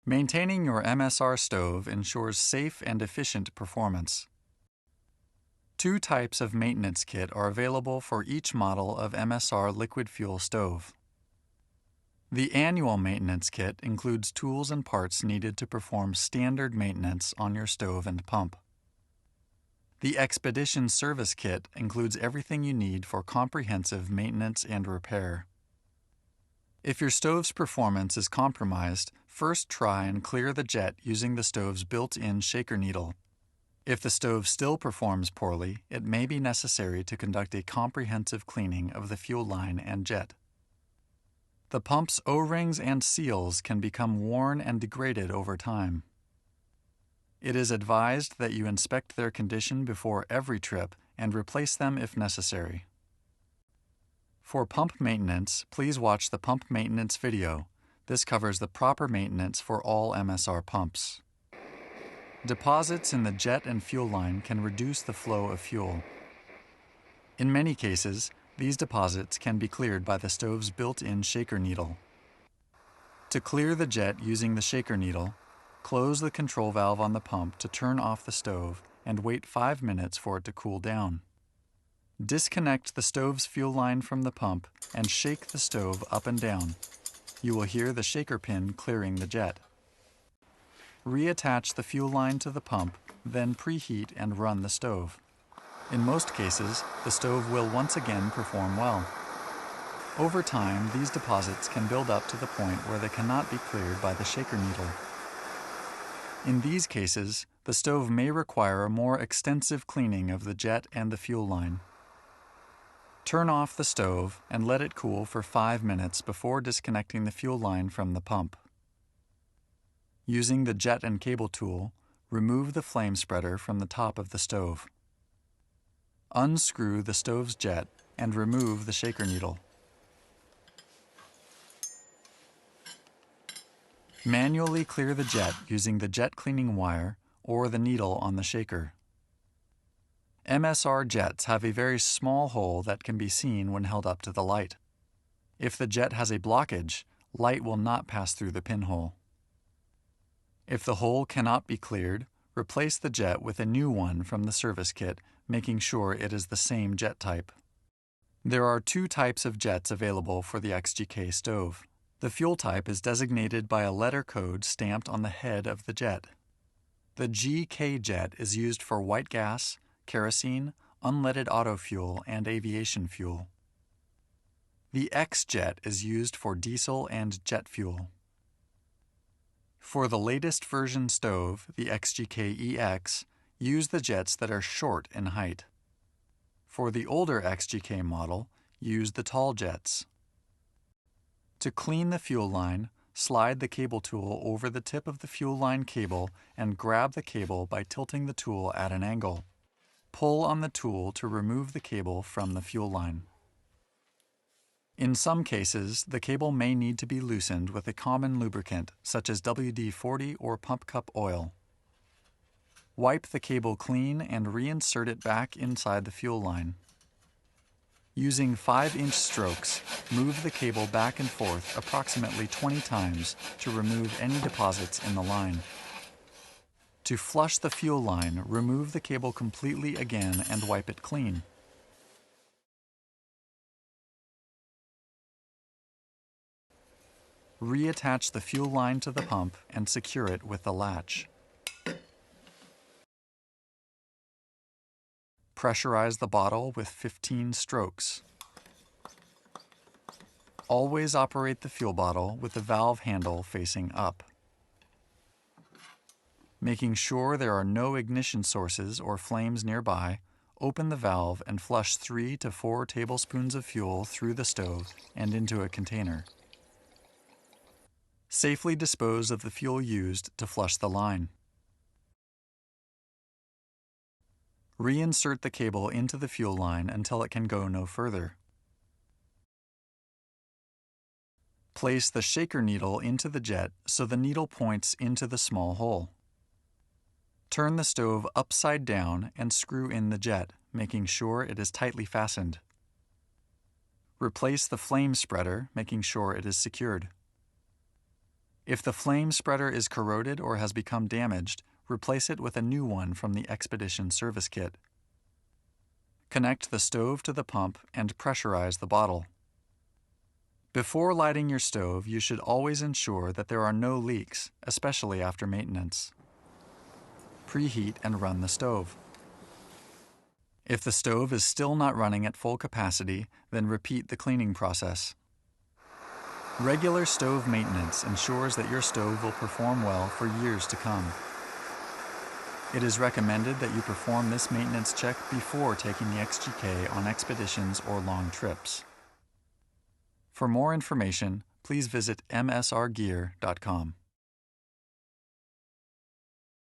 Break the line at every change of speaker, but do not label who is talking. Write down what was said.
Maintaining your MSR stove ensures safe and efficient performance. Two types of maintenance kit are available for each model of MSR liquid fuel stove. The annual maintenance kit includes tools and parts needed to perform standard maintenance on your stove and pump. The Expedition Service Kit includes everything you need for comprehensive maintenance and repair. If your stove's performance is compromised, first try and clear the jet using the stove's built-in shaker needle. If the stove still performs poorly, it may be necessary to conduct a comprehensive cleaning of the fuel line and jet. The pump's O-rings and seals can become worn and degraded over time. It is advised that you inspect their condition before every trip and replace them if necessary. For pump maintenance, please watch the pump maintenance video. This covers the proper maintenance for all MSR pumps. Deposits in the jet and fuel line can reduce the flow of fuel. In many cases, these deposits can be cleared by the stove's built-in shaker needle. To clear the jet using the shaker needle, close the control valve on the pump to turn off the stove and wait 5 minutes for it to cool down. Disconnect the stove's fuel line from the pump and shake the stove up and down. You will hear the shaker pin clearing the jet. Reattach the fuel line to the pump, then preheat and run the stove. In most cases, the stove will once again perform well. Over time, these deposits can build up to the point where they cannot be cleared by the shaker needle. In these cases, the stove may require a more extensive cleaning of the jet and the fuel line. Turn off the stove and let it cool for 5 minutes before disconnecting the fuel line from the pump. Using the jet and cable tool, remove the flame spreader from the top of the stove. Unscrew the stove's jet and remove the shaker needle. Manually clear the jet using the jet cleaning wire or the needle on the shaker. MSR jets have a very small hole that can be seen when held up to the light. If the jet has a blockage, light will not pass through the pinhole. If the hole cannot be cleared, replace the jet with a new one from the service kit, making sure it is the same jet type. There are two types of jets available for the XGK stove. The fuel type is designated by a letter code stamped on the head of the jet. The GK jet is used for white gas, kerosene, unleaded auto fuel, and aviation fuel. The X jet is used for diesel and jet fuel. For the latest version stove, the XGK EX, use the jets that are short in height. For the older XGK model, use the tall jets. To clean the fuel line, slide the cable tool over the tip of the fuel line cable and grab the cable by tilting the tool at an angle. Pull on the tool to remove the cable from the fuel line. In some cases, the cable may need to be loosened with a common lubricant, such as WD-40 or pump cup oil. Wipe the cable clean and reinsert it back inside the fuel line. Using 5-inch strokes, move the cable back and forth approximately 20 times to remove any deposits in the line. To flush the fuel line, remove the cable completely again and wipe it clean. Reattach the fuel line to the pump and secure it with the latch. Pressurize the bottle with 15 strokes. Always operate the fuel bottle with the valve handle facing up. Making sure there are no ignition sources or flames nearby, open the valve and flush 3 to 4 tablespoons of fuel through the stove and into a container. Safely dispose of the fuel used to flush the line. Reinsert the cable into the fuel line until it can go no further. Place the shaker needle into the jet so the needle points into the small hole. Turn the stove upside down and screw in the jet, making sure it is tightly fastened. Replace the flame spreader, making sure it is secured. If the flame spreader is corroded or has become damaged, replace it with a new one from the Expedition service kit. Connect the stove to the pump and pressurize the bottle. Before lighting your stove, you should always ensure that there are no leaks, especially after maintenance. Preheat and run the stove. If the stove is still not running at full capacity, then repeat the cleaning process. Regular stove maintenance ensures that your stove will perform well for years to come. It is recommended that you perform this maintenance check before taking the XGK on expeditions or long trips. For more information, please visit msrgear.com.